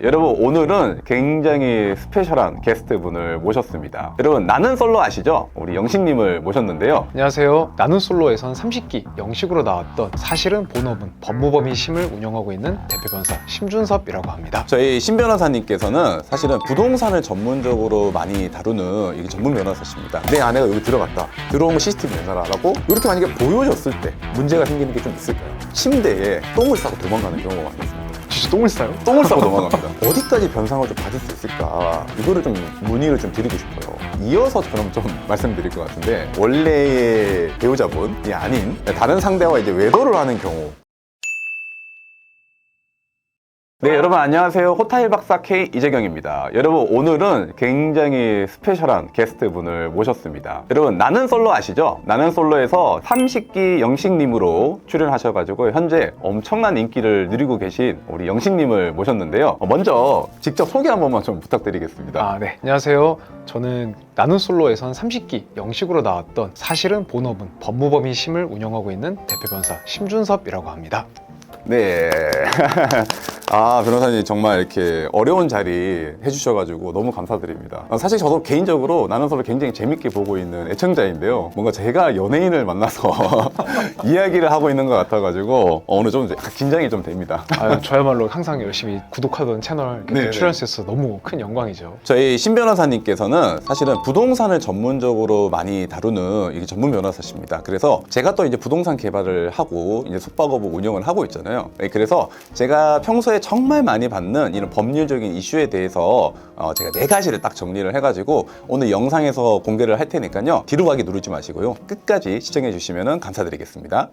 여러분, 오늘은 굉장히 스페셜한 게스트분을 모셨습니다. 여러분, 나는 솔로 아시죠? 우리 영식님을 모셨는데요. 안녕하세요. 나는 솔로에선 30기 영식으로 나왔던 사실은 본업은 법무법인 심을 운영하고 있는 대표 변호사 심준섭이라고 합니다. 저희 심 변호사님께서는 사실은 부동산을 전문적으로 많이 다루는 이게 전문 변호사십니다. 내 아내가 여기 들어갔다, 들어오면 시스템이 되나라고 이렇게 만약에 보여줬을 때 문제가 생기는 게 좀 있을까요? 침대에 똥을 싸고 도망가는 경우가 많이 있습니다. 진짜 똥을 싸요? 똥을 싸고 도망갑니다. 어디까지 변상을 좀 받을 수 있을까? 이거를 좀 문의를 좀 드리고 싶어요. 이어서 그럼 좀 말씀드릴 것 같은데, 원래의 배우자분이 아닌 다른 상대와 이제 외도를 하는 경우. 네, 여러분 안녕하세요. 호타일 박사 K 이재경입니다. 여러분, 오늘은 굉장히 스페셜한 게스트분을 모셨습니다. 여러분, 나는 솔로 아시죠? 나는 솔로에서 30기 영식님으로 출연하셔가지고 현재 엄청난 인기를 누리고 계신 우리 영식님을 모셨는데요. 먼저 직접 소개 한 번만 좀 부탁드리겠습니다. 네. 안녕하세요. 저는 나는 솔로에선 30기 영식으로 나왔던 사실은 본업은 법무법인 심을 운영하고 있는 대표 변호사 심준섭이라고 합니다. 네. 변호사님 정말 이렇게 어려운 자리 해주셔가지고 너무 감사드립니다. 사실 저도 개인적으로 나는 솔로 굉장히 재밌게 보고 있는 애청자인데요. 뭔가 제가 연예인을 만나서 이야기를 하고 있는 것 같아가지고 오늘 좀 긴장이 좀 됩니다. 저야말로 항상 열심히 구독하던 채널 네네. 출연할 수 있어서 너무 큰 영광이죠. 저희 심 변호사님께서는 사실은 부동산을 전문적으로 많이 다루는 이게 전문 변호사십니다. 그래서 제가 또 이제 부동산 개발을 하고 이제 숙박업을 운영을 하고 있잖아요. 그래서 제가 평소에 정말 많이 받는 이런 법률적인 이슈에 대해서 제가 4가지를 딱 정리를 해가지고 오늘 영상에서 공개를 할 테니까요. 뒤로 가기 누르지 마시고요. 끝까지 시청해 주시면 감사드리겠습니다.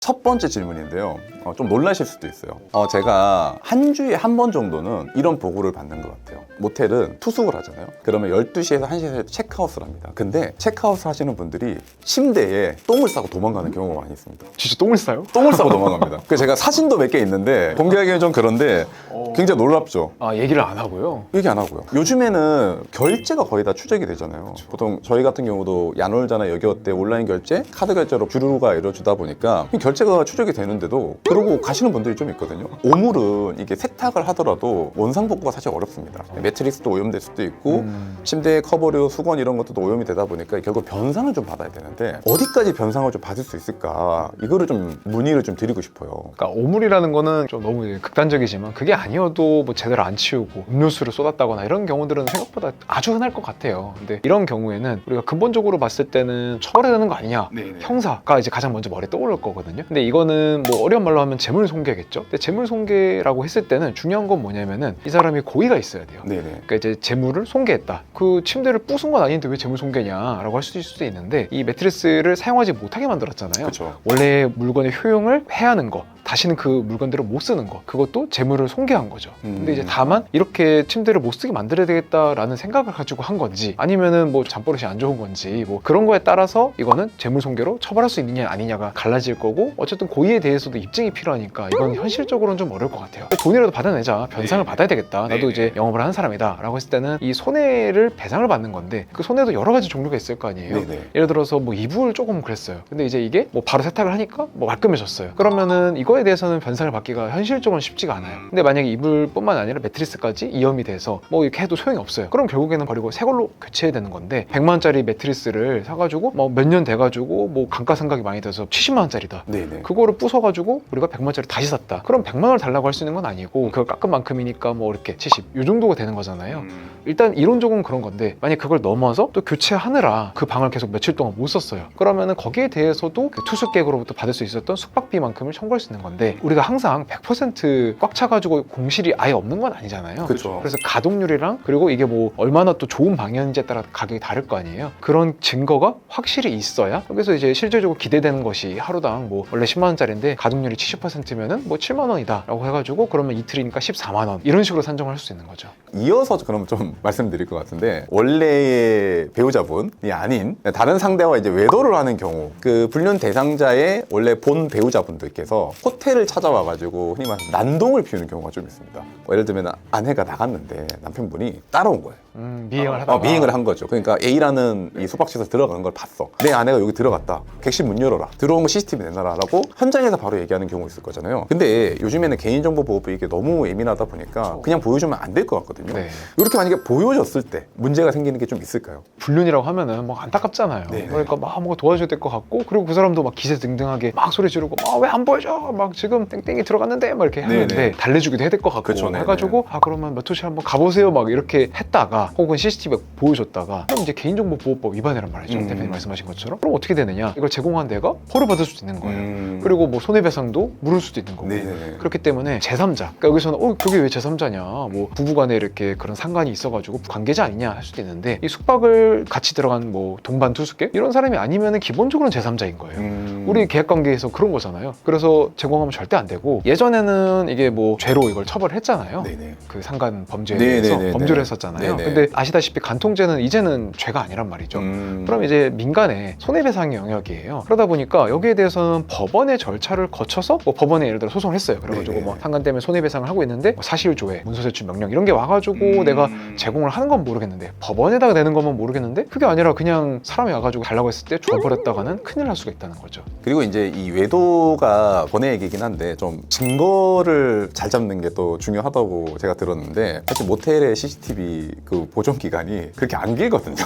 첫 번째 질문인데요. 좀 놀라실 수도 있어요. 제가 한 주에 한 번 정도는 이런 보고를 받는 것 같아요. 모텔은 투숙을 하잖아요. 그러면 12시에서 1시에서 체크아웃을 합니다. 근데 체크아웃을 하시는 분들이 침대에 똥을 싸고 도망가는 경우가 많이 있습니다. 진짜 똥을 싸요? 똥을 싸고 도망갑니다. 그래서 제가 사진도 몇 개 있는데 공개하기는 좀 그런데 굉장히 놀랍죠. 얘기를 안 하고요. 얘기 안 하고요. 요즘에는 결제가 거의 다 추적이 되잖아요. 보통 저희 같은 경우도 야놀자나 여기어때 온라인 결제, 카드 결제로 주류가 이루어지다 보니까 결제가 추적이 되는데도 그러고 가시는 분들이 좀 있거든요. 오물은 이게 세탁을 하더라도 원상복구가 사실 어렵습니다. 매트리스도 오염될 수도 있고 침대 커버류, 수건 이런 것도 오염이 되다 보니까 결국 변상을 좀 받아야 되는데 어디까지 변상을 좀 받을 수 있을까? 이거를 좀 문의를 좀 드리고 싶어요. 그러니까 오물이라는 거는 좀 너무 극단적이지만 그게 아니어도 뭐 제대로 안 치우고 음료수를 쏟았다거나 이런 경우들은 생각보다 아주 흔할 것 같아요. 근데 이런 경우에는 우리가 근본적으로 봤을 때는 처벌해야 되는 거 아니냐, 네네. 형사가 이제 가장 먼저 머리에 떠오를 거거든요. 근데 이거는 뭐 어려운 말로 하면 재물손괴겠죠. 근데 재물손괴라고 했을 때는 중요한 건 뭐냐면은 이 사람이 고의가 있어야 돼요. 네네. 그러니까 이제 재물을 손괴했다. 그 침대를 부순 건 아닌데 왜 재물손괴냐라고 할 수도 있는데 이 매트리스를 사용하지 못하게 만들었잖아요. 그렇죠. 원래 물건의 효용을 해하는 거, 다시는 그 물건들을 못 쓰는 거, 그것도 재물을 손괴한 거죠. 근데 이제 다만 이렇게 침대를 못 쓰게 만들어야 되겠다라는 생각을 가지고 한 건지 아니면은 뭐 잠버릇이 안 좋은 건지 뭐 그런 거에 따라서 이거는 재물 손괴로 처벌할 수 있느냐 아니냐가 갈라질 거고, 어쨌든 고의에 대해서도 입증이 필요하니까 이건 현실적으로는 좀 어려울 것 같아요. 돈이라도 받아내자, 변상을 받아야 되겠다, 나도 이제 영업을 하는 사람이다 라고 했을 때는 이 손해를 배상을 받는 건데 그 손해도 여러 가지 종류가 있을 거 아니에요. 네네. 예를 들어서 뭐 이불 조금 그랬어요. 근데 이제 이게 뭐 바로 세탁을 하니까 뭐 말끔해졌어요. 그러면은 이거에 대해서는 변상을 받기가 현실적으로는 쉽지가 않아요. 근데 만약에 이불뿐만 아니라 매트리스까지 이염이 돼서 뭐 이렇게 해도 소용이 없어요. 그럼 결국에는 버리고 새 걸로 교체해야 되는 건데 100만 원짜리 매트리스를 사가지고 뭐 몇 년 돼가지고 뭐 감가상각이 많이 돼서 70만 원짜리다. 네네. 그거를 부숴가지고 우리가 100만 원짜리 다시 샀다. 그럼 100만 원을 달라고 할 수 있는 건 아니고 그걸 깎은 만큼이니까 뭐 이렇게 70, 이 정도가 되는 거잖아요. 일단 이론적으로는 그런 건데 만약 그걸 넘어서 또 교체하느라 그 방을 계속 며칠 동안 못 썼어요. 그러면은 거기에 대해서도 그 투숙객으로부터 받을 수 있었던 숙박비만큼을 청구할 수 있는 건데, 우리가 항상 100% 꽉 차가지고 공실이 아예 없는 건 아니잖아요. 그렇죠. 그래서 가동률이랑 그리고 이게 뭐 얼마나 또 좋은 방이었는지에 따라 가격이 다를 거 아니에요. 그런 증거가 확실히 있어야 여기서 이제 실질적으로 기대되는 것이 하루당 뭐 원래 10만 원짜리인데 가동률이 70%면은 뭐 7만 원이다 라고 해가지고 그러면 이틀이니까 14만 원 이런 식으로 산정을 할 수 있는 거죠. 이어서 그럼 좀 말씀드릴 것 같은데, 원래의 배우자분이 아닌 다른 상대와 이제 외도를 하는 경우, 그 불륜 대상자의 원래 본 배우자분들께서 모텔을 찾아와가지고 흔히 말해서 난동을 피우는 경우가 좀 있습니다. 예를 들면 아내가 나갔는데 남편분이 따라온 거예요. 미행을 하다가 미행을 한 거죠. 그러니까 A라는 이 숙박시에서 들어가는 걸 봤어. 내 아내가 여기 들어갔다. 객실 문 열어라. 들어온 거 CCTV 내놔라라고 현장에서 바로 얘기하는 경우 있을 거잖아요. 근데 요즘에는 개인정보보호법이 이게 너무 예민하다 보니까 그냥 보여주면 안 될 것 같거든요. 네. 이렇게 만약에 보여줬을 때 문제가 생기는 게 좀 있을까요? 불륜이라고 하면은 막 안타깝잖아요. 네. 그러니까 막 뭔가 도와줘야 될 것 같고, 그리고 그 사람도 막 기세등등하게 막 소리 지르고 막 왜 안 보여줘? 막 지금 땡땡이 들어갔는데 막 이렇게 하는데 네네. 달래주기도 해야 될 것 같고 그쵸, 네네. 해가지고 그러면 몇 호실 한번 가보세요 막 이렇게 했다가 혹은 CCTV 보여줬다가 그럼 이제 개인정보보호법 위반이란 말이죠. 대표님 말씀하신 것처럼. 그럼 어떻게 되느냐? 이걸 제공한 데가 벌을 받을 수도 있는 거예요. 그리고 뭐 손해배상도 물을 수도 있는 거고. 네네. 그렇기 때문에 제3자, 그러니까 여기서는 그게 왜 제3자냐, 뭐 부부간에 이렇게 그런 상관이 있어가지고 관계자 아니냐 할 수도 있는데, 이 숙박을 같이 들어간 뭐 동반 투숙객 이런 사람이 아니면은 기본적으로는 제3자인 거예요. 우리 계약관계에서 그런 거잖아요. 그래서 제공하면 절대 안 되고, 예전에는 이게 뭐 죄로 이걸 처벌했잖아요. 네네. 그 상간 범죄에 네네네네. 대해서 범죄를 했었잖아요. 네네. 근데 아시다시피 간통죄는 이제는 죄가 아니란 말이죠. 그럼 이제 민간의 손해배상의 영역이에요. 그러다 보니까 여기에 대해서는 법원의 절차를 거쳐서 뭐 법원에 예를 들어 소송을 했어요. 그래가지고 네네. 뭐 상간 때문에 손해배상을 하고 있는데 뭐 사실조회, 문서제출 명령 이런 게 와가지고 내가 제공을 하는 건 모르겠는데, 법원에다가 내는 것만 모르겠는데, 그게 아니라 그냥 사람이 와가지고 달라고 했을 때 줘버렸다가는 큰일 날 수가 있다는 거죠. 그리고 이제 이 외도가 번외 얘기긴 한데 좀 증거를 잘 잡는 게 또 중요하다고 제가 들었는데, 사실 모텔의 CCTV 그 보존 기간이 그렇게 안 길거든요.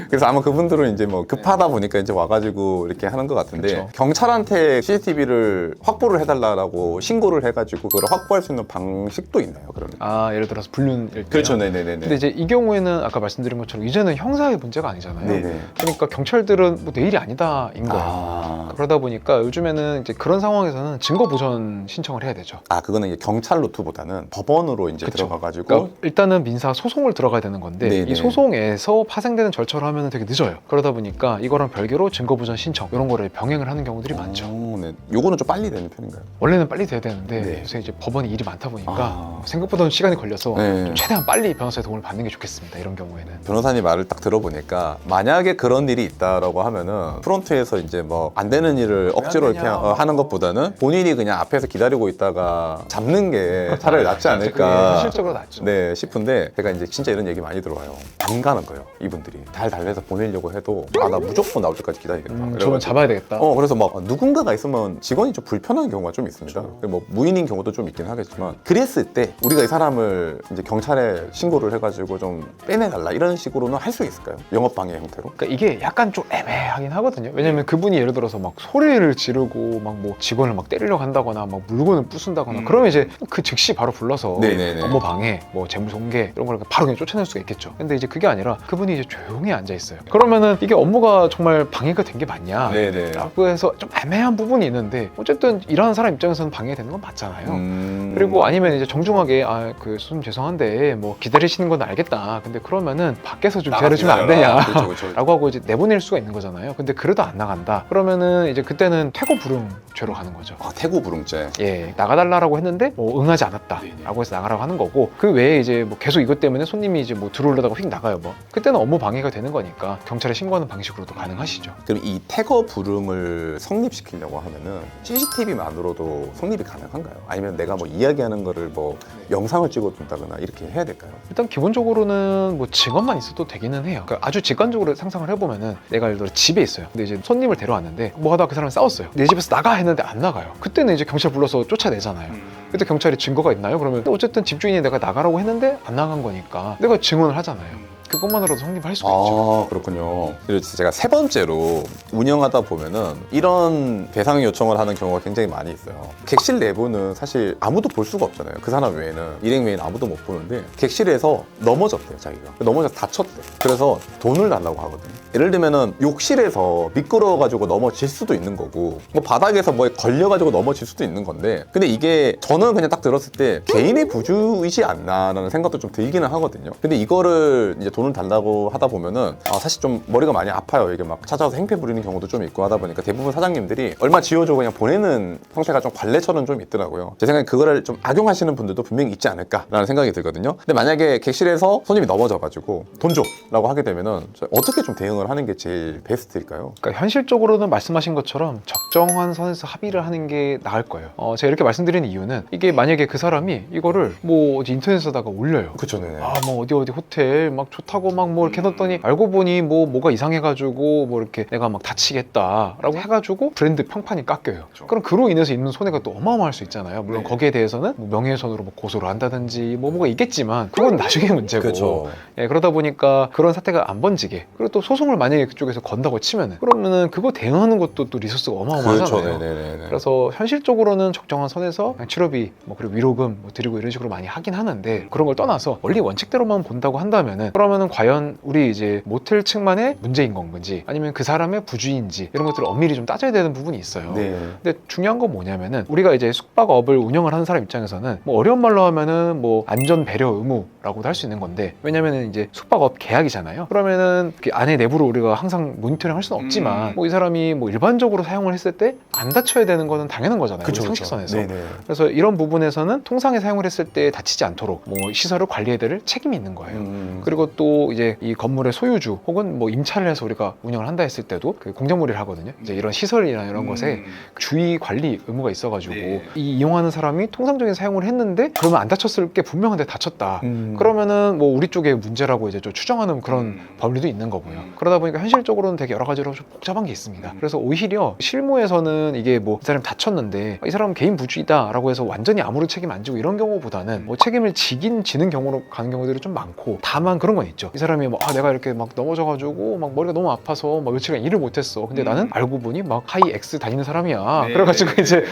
그래서 아마 그분들은 이제 뭐 급하다 보니까 이제 와가지고 이렇게 하는 것 같은데, 그렇죠. 경찰한테 CCTV를 확보를 해달라고 신고를 해가지고 그걸 확보할 수 있는 방식도 있나요? 그러면? 예를 들어서 불륜일 때. 그렇죠, 네네네. 근데 이제 이 경우에는 아까 말씀드린 것처럼 이제는 형사의 문제가 아니잖아요. 네네. 그러니까 경찰들은 뭐 내 일이 아니다인 거예요. 그러다 보니까 요즘에는 이제 그런 상황에서는 증거 보전 신청을 해야 되죠. 그거는 이제 경찰 루트보다는 법원으로 이제 그쵸. 들어가가지고. 그러니까 일단은 민사 소송을 들어가야 되는 건데, 네네. 이 소송에서 파생되는 절차를 하면 되게 늦어요. 그러다 보니까 이거랑 별개로 증거 보전 신청 이런 거를 병행을 하는 경우들이 많죠. 네. 요거는 좀 빨리 되는 편인가요? 원래는 빨리 돼야 되는데 네. 요새 이제 법원이 일이 많다 보니까 생각보다는 시간이 걸려서 네. 좀 최대한 빨리 변호사의 도움을 받는 게 좋겠습니다. 이런 경우에는. 변호사님 말을 딱 들어보니까 만약에 그런 일이 있다라고 하면은 프론트에서 이제 뭐 안 되는 일을 억지로 이렇게 하는 것보다는 본인이 그냥 앞에서 기다리고 있다가 잡는 게 차라리 낫지 그게 않을까. 현실적으로 낫죠. 네, 싶은데 제가 이제 진짜 이런 얘기 많이 들어와요. 안 가는 거예요, 이분들이. 잘 달래서 보내려고 해도 나 무조건 나올 때까지 기다리겠다. 저는 이래가지고. 잡아야 되겠다. 그래서 막 누군가가 있으면 직원이 좀 불편한 경우가 좀 있습니다. 뭐 무인인 경우도 좀 있긴 하겠지만, 그랬을 때 우리가 이 사람을 이제 경찰에 신고를 해가지고 좀 빼내달라 이런 식으로는 할 수 있을까요? 영업방해 형태로? 그러니까 이게 약간 좀 애매하긴 하거든요. 왜냐면 그분이 예를 들어서 막 소리를 지르고 막 뭐 직원을 막 때리려고 한다거나 막 물건을 부순다거나 그러면 이제 그 즉시 바로 불러서 네네네. 업무 방해, 뭐 재무손괴 이런 걸 바로 그냥 쫓아낼 수가 있겠죠. 근데 이제 그게 아니라 그분이 이제 조용히 앉아 있어요. 그러면은 이게 업무가 정말 방해가 된 게 맞냐? 네네. 라고 해서 좀 애매한 부분이 있는데, 어쨌든 일하는 사람 입장에서는 방해되는 건 맞잖아요. 그리고 아니면 이제 정중하게 그 손님 죄송한데 뭐 기다리시는 건 알겠다. 근데 그러면은 밖에서 좀 기다려주면 안 되냐? 그렇죠, 그렇죠. 라고 하고 이제 내보낼 수가 있는 거잖아요. 근데 그래도 안 나간다. 그러면은 이제 그때는 퇴고 불응죄로 가는 거죠. 태고 불응죄. 예, 나가달라고 했는데 뭐 응하지 않았다 라고 해서 나가라고 하는 거고, 그 외에 이제 뭐 계속 이것 때문에 손님이 이제 뭐 들어오려다가 휙 나가요. 뭐 그때는 업무 방해가 되는 거니까 경찰에 신고하는 방식으로도 가능하시죠. 그럼 이 태거 불응을 성립시키려고 하면은 CCTV만으로도 성립이 가능한가요? 아니면 내가 뭐 이야기하는 거를 뭐 영상을 찍어준다거나 이렇게 해야 될까요? 일단 기본적으로는 뭐 증언만 있어도 되기는 해요. 그러니까 아주 직관적으로 상상을 해보면은, 내가 예를 들어 집에 있어요. 근데 이제 손님을 데려왔는데 뭐 하다가 그 사람이 싸웠어요. 내 집에서 나가 했는데 안 나가요. 그때는 이제 경찰 불러서 쫓아내잖아요. 그때 경찰이 증거가 있나요? 그러면 어쨌든 집주인이 내가 나가라고 했는데 안 나간 거니까 내가 증언을 하잖아요. 그것만으로도 성립할 수가 있죠. 그렇군요. 그리고 제가 세 번째로 운영하다 보면은 이런 배상 요청을 하는 경우가 굉장히 많이 있어요. 객실 내부는 사실 아무도 볼 수가 없잖아요. 그 사람 외에는, 일행 외에는 아무도 못 보는데, 객실에서 넘어졌대요, 자기가. 넘어져서 다쳤대. 그래서 돈을 달라고 하거든요. 예를 들면은 욕실에서 미끄러워가지고 넘어질 수도 있는 거고, 뭐 바닥에서 뭐에 걸려가지고 넘어질 수도 있는 건데, 근데 이게 저는 그냥 딱 들었을 때 개인의 부주이지 않나라는 생각도 좀 들기는 하거든요. 근데 이거를 이제 돈을 달라고 하다 보면은 사실 좀 머리가 많이 아파요. 이게 막 찾아와서 행패 부리는 경우도 좀 있고 하다 보니까 대부분 사장님들이 얼마 지어줘 그냥 보내는 형태가 좀 관례처럼 좀 있더라고요. 제 생각에 그거를 좀 악용하시는 분들도 분명히 있지 않을까라는 생각이 들거든요. 근데 만약에 객실에서 손님이 넘어져가지고 돈 줘라고 하게 되면은 어떻게 좀 대응을 하는 게 제일 베스트일까요? 그러니까 현실적으로는 말씀하신 것처럼 적정한 선에서 합의를 하는 게 나을 거예요. 제가 이렇게 말씀드리는 이유는 이게 만약에 그 사람이 이거를 뭐 어디 인터넷에다가 올려요. 그쵸, 네. 뭐 어디 호텔 막 좋다고 막 뭐 이렇게 해놨더니 알고 보니 뭐가 이상해가지고 뭐 이렇게 내가 막 다치겠다라고 해가지고 브랜드 평판이 깎여요. 그쵸. 그럼 그로 인해서 있는 손해가 또 어마어마할 수 있잖아요. 물론 네. 거기에 대해서는 뭐 명예훼손으로 뭐 고소를 한다든지 뭐가 있겠지만 그건 나중에 문제고. 그렇죠. 예, 그러다 보니까 그런 사태가 안 번지게, 그리고 또 소송을 만약에 그쪽에서 건다고 치면은 그러면은 그거 대응하는 것도 또 리소스가 어마어마하잖아요. 네네네. 그래서 현실적으로는 적정한 선에서 그냥 치료비 뭐 그리고 위로금 뭐 드리고 이런 식으로 많이 하긴 하는데, 그런 걸 떠나서 원리 원칙대로만 본다고 한다면은 그러면은 과연 우리 이제 모텔 측만의 문제인 건지 아니면 그 사람의 부주의인지 이런 것들을 엄밀히 좀 따져야 되는 부분이 있어요. 네. 근데 중요한 건 뭐냐면은 우리가 이제 숙박업을 운영을 하는 사람 입장에서는 뭐 어려운 말로 하면은 뭐 안전 배려 의무라고도 할 수 있는 건데, 왜냐면은 이제 숙박업 계약이잖아요. 그러면은 그 안에 내부로 우리가 항상 모니터링 할 수는 없지만 뭐 이 사람이 뭐 일반적으로 사용을 했을 때 안 다쳐야 되는 거는 당연한 거잖아요. 우리 상식선에서. 네네. 그래서 이런 부분에서는 통상에 사용을 했을 때 다치지 않도록 뭐 시설을 관리해야 될 책임이 있는 거예요. 그리고 또 이제 이 건물의 소유주 혹은 뭐 임차를 해서 우리가 운영을 한다 했을 때도 그 공정몰이를 하거든요. 이제 이런 시설이나 이런 것에 주의 관리 의무가 있어가지고 이 이용하는 사람이 통상적인 사용을 했는데 그러면 안 다쳤을 게 분명한데 다쳤다. 그러면은 뭐 우리 쪽에 문제라고 이제 좀 추정하는 그런 법리도 있는 거고요. 그러다 보니까 현실적으로는 되게 여러 가지로 좀 복잡한 게 있습니다. 그래서 오히려 실무에서는 이게 뭐 이 사람이 다쳤는데 이 사람은 개인 부주의다라고 해서 완전히 아무런 책임 안 지고 이런 경우보다는 뭐 책임을 지는 경우로 가는 경우들이 좀 많고, 다만 그런 건 있죠. 이 사람이 뭐 내가 이렇게 막 넘어져가지고 막 머리가 너무 아파서 막 며칠간 일을 못했어. 근데 나는 알고 보니 막 하이 X 다니는 사람이야. 그래가지고 이제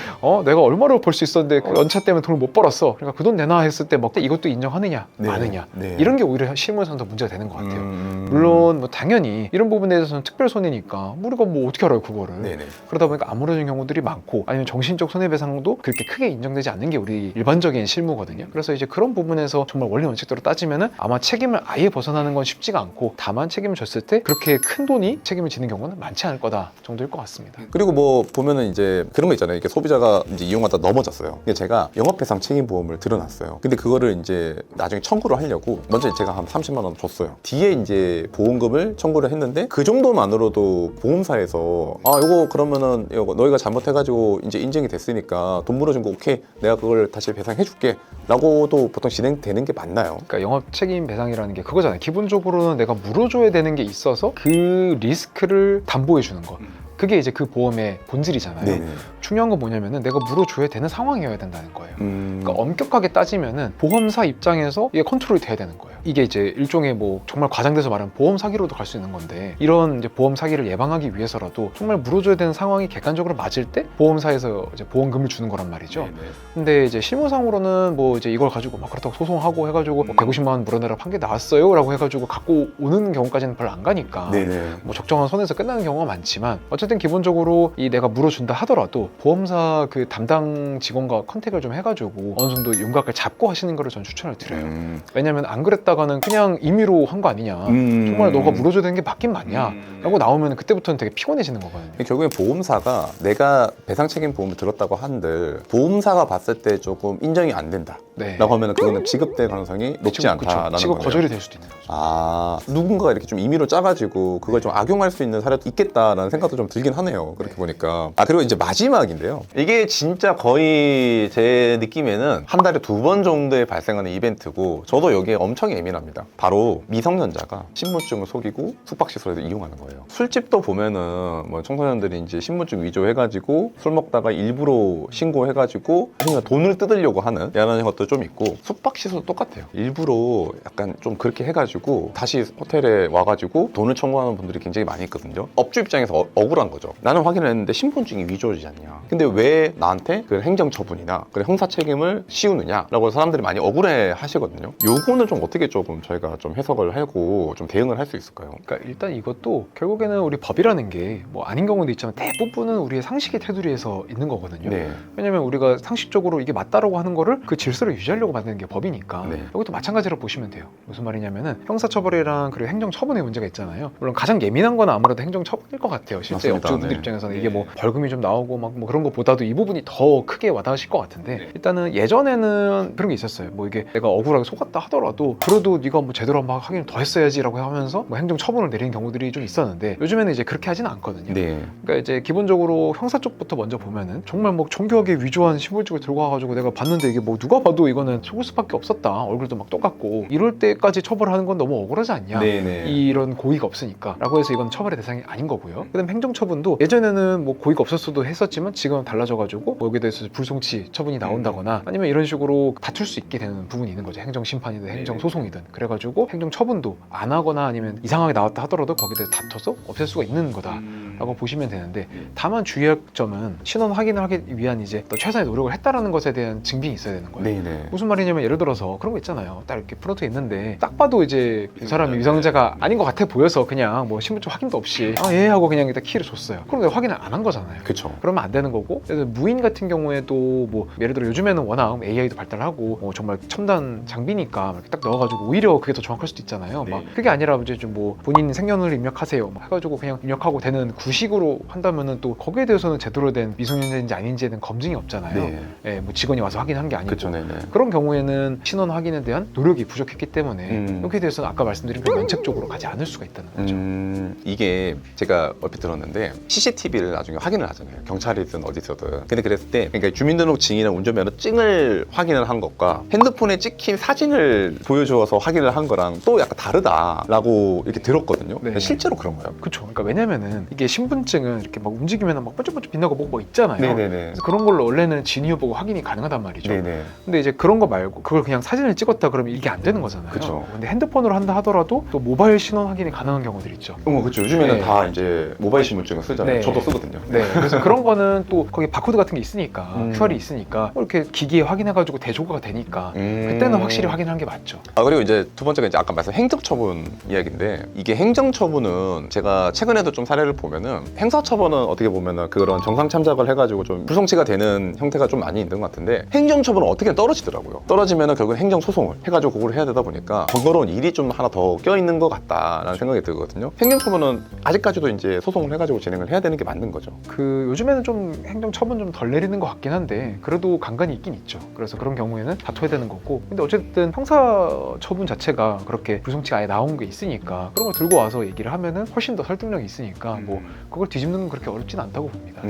내가 얼마로 벌 수 있었는데 그 연차 때문에 돈을 못 벌었어. 그러니까 그 돈 내놔 했을 때 막 이것도 인정하느냐 마느냐 이런 게 오히려 실무에서는 더 문제가 되는 것 같아요. 물론 뭐 당연히 이런 부분에 대해서는 특별 손해니까 우리가 뭐 어떻게 알아요 그거를. 네네. 그러다 보니까 아무런 경우들이 많고, 아니면 정신적 손해배상도 그렇게 크게 인정되지 않는 게 우리 일반적인 실무거든요. 그래서 이제 그런 부분에서 정말 원리 원칙대로 따지면은 아마 책임을 아예 벗어나는 건 쉽지가 않고, 다만 책임을 졌을 때 그렇게 큰 돈이 책임을 지는 경우는 많지 않을 거다 정도일 것 같습니다. 그리고 뭐 보면은 이제 그런 거 있잖아요. 이게 소비자가 이제 이용하다 넘어졌어요. 근데 제가 영업배상 책임보험을 들어놨어요. 근데 그거를 이제 나중에 청구를 하려고 먼저 제가 한 30만 원 줬어요. 뒤에 이제 보험금을 청구를 했는데 그 정도만으로도 보험사에서 이거 그러면은 이거 너희가 잘못해가지고 이제 인증이 됐으니까 돈 물어준 거 오케이, 내가 그걸 다시 배상해줄게 라고도 보통 진행되는 게 맞나요? 그러니까 영업 책임 배상이라는 게 그거잖아요. 기본적으로는 내가 물어줘야 되는 게 있어서 그 리스크를 담보해 주는 거. 그게 이제 그 보험의 본질이잖아요. 네네. 중요한 건 뭐냐면은 내가 물어줘야 되는 상황이어야 된다는 거예요. 그러니까 음. 엄격하게 따지면은 보험사 입장에서 이게 컨트롤이 돼야 되는 거예요. 이게 이제 일종의 뭐 정말 과장돼서 말하면 보험 사기로도 갈 수 있는 건데, 이런 이제 보험 사기를 예방하기 위해서라도 정말 물어줘야 되는 상황이 객관적으로 맞을 때 보험사에서 이제 보험금을 주는 거란 말이죠. 네네. 근데 이제 실무상으로는 뭐 이제 이걸 가지고 막 그렇다고 소송하고 해가지고 뭐 150만 원 물어내라 판결 나왔어요라고 해가지고 갖고 오는 경우까지는 별로 안 가니까 네네. 뭐 적정한 선에서 끝나는 경우가 많지만, 어쨌든 기본적으로 이 내가 물어준다 하더라도 보험사 그 담당 직원과 컨택을 좀 해가지고 어느 정도 윤곽을 잡고 하시는 거를 전 추천을 드려요. 왜냐면 안 그랬다가는 그냥 임의로 한 거 아니냐, 정말 너가 물어줘야 되는 게 맞긴 맞냐 라고 나오면 그때부터는 되게 피곤해지는 거거든요. 결국엔 보험사가 내가 배상 책임 보험을 들었다고 한들 보험사가 봤을 때 조금 인정이 안 된다 네. 라고 하면 그거는 지급될 가능성이 높지 않다라는 지급 거네요. 거절이 될 수도 있는 거죠. 누군가가 이렇게 좀 임의로 짜가지고 그걸 좀 악용할 수 있는 사례도 있겠다라는 생각도 좀 들긴 하네요. 그렇게 보니까. 그리고 이제 마지막인데요. 이게 진짜 거의 제 느낌에는 한 달에 2번 정도에 발생하는 이벤트고, 저도 여기에 엄청 예민합니다. 바로 미성년자가 신분증을 속이고 숙박시설에서 이용하는 거예요. 술집도 보면은 뭐 청소년들이 이제 신분증 위조해가지고 술 먹다가 일부러 신고해가지고 그냥 돈을 뜯으려고 하는 이런 것도 좀 있고, 숙박시설도 똑같아요. 일부러 약간 좀 그렇게 해가지고 다시 호텔에 와가지고 돈을 청구하는 분들이 굉장히 많이 있거든요. 업주 입장에서 억울한 억울한 거죠. 나는 확인을 했는데 신분증이 위조지 않냐. 근데 왜 나한테 그 행정처분이나 그 형사 책임을 씌우느냐라고 사람들이 많이 억울해 하시거든요. 요거는 좀 어떻게 조금 저희가 좀 해석을 하고 좀 대응을 할 수 있을까요? 그러니까 일단 이것도 결국에는 우리 법이라는 게 뭐 아닌 경우도 있지만 대부분은 우리의 상식의 테두리에서 있는 거거든요. 네. 왜냐면 우리가 상식적으로 이게 맞다라고 하는 거를 그 질서를 유지하려고 만드는 게 법이니까. 네. 이것도 마찬가지로 보시면 돼요. 무슨 말이냐면은 형사처벌이랑 그리고 행정처분의 문제가 있잖아요. 물론 가장 예민한 건 아무래도 행정처분일 것 같아요. 실제 맞습니다. 업주분들 네. 입장에서는 네. 이게 뭐 벌금이 좀 나오고 막 뭐 그런 것보다도 이 부분이 더 크게 와닿으실 것 같은데 네. 일단은 예전에는 그런 게 있었어요. 뭐 이게 내가 억울하게 속았다 하더라도 그래도 네가 뭐 제대로 막 하긴 더 했어야지라고 하면서 뭐 행정처분을 내리는 경우들이 좀 있었는데 요즘에는 이제 그렇게 하지는 않거든요. 네. 그러니까 이제 기본적으로 형사 쪽부터 먼저 보면은 정말 뭐 정교하게 위조한 신분증을 들고 와가지고 내가 봤는데 이게 뭐 누가 봐도 이거는 속을 수밖에 없었다. 얼굴도 막 똑같고 이럴 때까지 처벌하는 건 너무 억울하지 않냐. 네네. 이런 고의가 없으니까 라고 해서 이건 처벌의 대상이 아닌 거고요. 그 다음 행정처분도 예전에는 뭐 고의가 없었어도 했었지만 지금은 달라져가지고 뭐 여기에 대해서 불송치 처분이 나온다거나 아니면 이런 식으로 다툴 수 있게 되는 부분이 있는 거죠. 행정심판이든 행정소송이든. 그래가지고 행정처분도 안 하거나 아니면 이상하게 나왔다 하더라도 거기에 대해서 다퉈서 없앨 수가 있는 거다 라고 보시면 되는데 다만 주의할 점은 신원 확인을 하기 위한 이제 또 최선의 노력을 했다라는 것에 대한 증빙이 있어야 되는 거예요. 네네. 무슨 말이냐면 예를 들어서 그런 거 있잖아요. 딱 이렇게 프론트에 있는데 딱 봐도 이제 이 사람이 위성자가 아닌 것 같아 보여서 그냥 뭐 신분증 확인도 없이 아 예 하고 그냥 일단 키를 줬어요. 그럼 내가 확인을 안 한 거잖아요. 그쵸. 그러면 안 되는 거고 그래서 무인 같은 경우에도 뭐 예를 들어 요즘에는 워낙 AI도 발달하고 뭐 정말 첨단 장비니까 이렇게 딱 넣어가지고 오히려 그게 더 정확할 수도 있잖아요. 네. 막 그게 아니라 이제 좀 뭐 본인 생년을 입력하세요 막 해가지고 그냥 입력하고 되는 구식으로 한다면은 또 거기에 대해서는 제대로 된 미성년자인지 아닌지에는 검증이 없잖아요. 네. 예, 뭐 직원이 와서 확인한 게 아니고. 그쵸. 네네. 그런 경우에는 신원 확인에 대한 노력이 부족했기 때문에 여기에 대해서는 아까 말씀드린 그 면책적으로 가지 않을 수가 있다는 거죠. 이게 제가 얼핏 들었는데 CCTV를 나중에 확인을 하잖아요. 경찰이든 어디서든. 근데 그랬을 때 그러니까 주민등록증이나 운전면허증을 확인을 한 것과 핸드폰에 찍힌 사진을 보여주어서 확인을 한 거랑 또 약간 다르다라고 이렇게 들었거든요. 네. 실제로 그런가요? 그렇죠. 그러니까 왜냐면은 이게 신분증은 이렇게 막 움직이면 막 번쩍번쩍 빛나고 뭐 있잖아요. 네네네. 그래서 그런 걸로 원래는 진위 여부가 확인이 가능하단 말이죠. 네네. 근데 이제 그런 거 말고 그걸 그냥 사진을 찍었다 그러면 이게 안 되는 거잖아요. 그쵸. 근데 핸드폰으로 한다 하더라도 또 모바일 신원 확인이 가능한 경우들 있죠. 그쵸. 요즘에는 네. 다 이제 모바일 신분증을 쓰잖아요. 네. 저도 쓰거든요. 네, 그래서 그런 거는 또 거기 바코드 같은 게 있으니까 QR이 있으니까 뭐 이렇게 기기에 확인해가지고 대조가 되니까 그때는 확실히 확인하는 게 맞죠. 그리고 이제 두 번째가 이제 아까 말씀 행정처분 이야기인데 이게 행정처분은 제가 최근에도 좀 사례를 보면은 행사처분은 어떻게 보면은 그런 정상 참작을 해가지고 좀 불송치가 되는 형태가 좀 많이 있는 것 같은데 행정처분은 어떻게 떨어지더라고요. 떨어지면은 결국 행정소송을 해가지고 그걸 해야 되다 보니까 번거로운 일이 좀 하나 더 껴있는 것 같다라는 생각이 들거든요. 행정처분은 아직까지도 이제 소송을 해가지고 진행을 해야 되는 게 맞는 거죠. 그 요즘에는 좀 행정처분 좀 덜 내리는 것 같긴 한데 그래도 간간이 있긴 있죠. 그래서 그런 경우에는 다퉈야 되는 거고 근데 어쨌든 형사처분 자체가 그렇게 불송치가 아예 나온 게 있으니까 그런 걸 들고 와서 얘기를 하면은 훨씬 더 설득력이 있으니까 뭐 그걸 뒤집는 건 그렇게 어렵진 않다고 봅니다.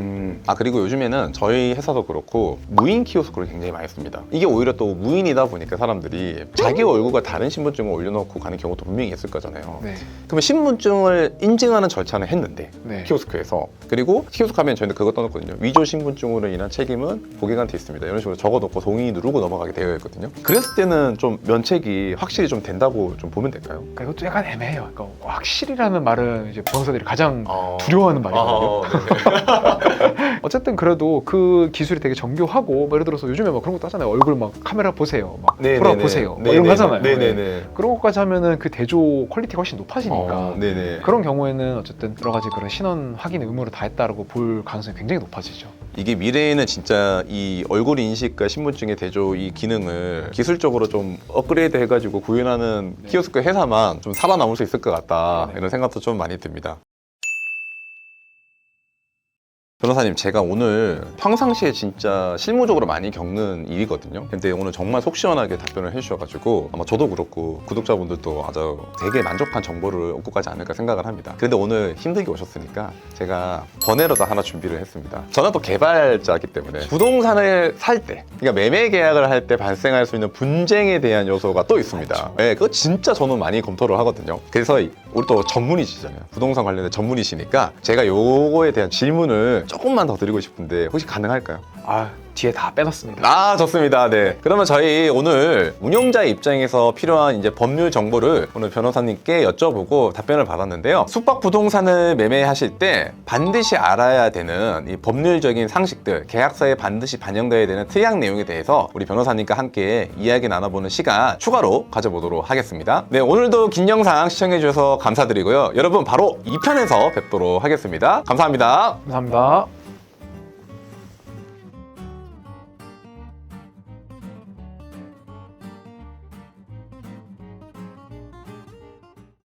그리고 요즘에는 저희 회사도 그렇고 무인 키오스크를 굉장히 많이 씁니다. 이게 오히려 또 무인이다 보니까 사람들이 자기 얼굴과 다른 신분증을 올려놓고 가는 경우도 분명히 있을 거잖아요. 네. 그러면 신분증을 인증하는 절차는 했는데 네. 키오스크에서 그리고 키오스크 하면 저희는 그거 떠났거든요. 위조 신분증으로 인한 책임은 고객한테 있습니다. 이런 식으로 적어놓고 동의 누르고 넘어가게 되어 있거든요. 그랬을 때는 좀 면책이 확실히 좀 된다고 좀 보면 될까요? 그러니까 이것도 약간 애매해요. 그러니까 확실히라는 말은 이제 부동사들이 가장 두려워하는 말이거든요. 어쨌든 그래도 그 기술이 되게 정교하고 뭐 예를 들어서 요즘에 막 그런 것도 하잖아요. 얼굴 막 카메라 보세요, 막 돌아보세요, 뭐 이런 거 하잖아요. 네네네. 그런 것까지 하면은 그 대조 퀄리티가 훨씬 높아지니까 네네. 그런 경우에는 어쨌든 여러 가지 그런 신원 확인 의무를 다했다라고 볼 가능성이 굉장히 높아지죠. 이게 미래에는 진짜 이 얼굴 인식과 신분증의 대조 이 기능을 기술적으로 좀 업그레이드 해가지고 구현하는 키오스크 회사만 좀 살아남을 수 있을 것 같다 이런 생각도 좀 많이 듭니다. 변호사님, 제가 오늘 평상시에 진짜 실무적으로 많이 겪는 일이거든요. 근데 오늘 정말 속 시원하게 답변을 해주셔가지고 아마 저도 그렇고 구독자분들도 아주 되게 만족한 정보를 얻고 가지 않을까 생각을 합니다. 그런데 오늘 힘들게 오셨으니까 제가 번외로도 하나 준비를 했습니다. 저는 또 개발자이기 때문에 부동산을 살 때, 그러니까 매매 계약을 할 때 발생할 수 있는 분쟁에 대한 요소가 또 있습니다. 네, 그거 진짜 저는 많이 검토를 하거든요. 그래서 우리 또 전문이시잖아요. 부동산 관련된 전문이시니까 제가 요거에 대한 질문을 조금만 더 드리고 싶은데 혹시 가능할까요? 뒤에 다 빼놨습니다. 아, 좋습니다. 네. 그러면 저희 오늘 운용자 입장에서 필요한 이제 법률 정보를 오늘 변호사님께 여쭤보고 답변을 받았는데요. 숙박 부동산을 매매하실 때 반드시 알아야 되는 이 법률적인 상식들, 계약서에 반드시 반영되어야 되는 특약 내용에 대해서 우리 변호사님과 함께 이야기 나눠보는 시간 추가로 가져보도록 하겠습니다. 네, 오늘도 긴 영상 시청해주셔서 감사드리고요. 여러분 바로 2편에서 뵙도록 하겠습니다. 감사합니다. 감사합니다.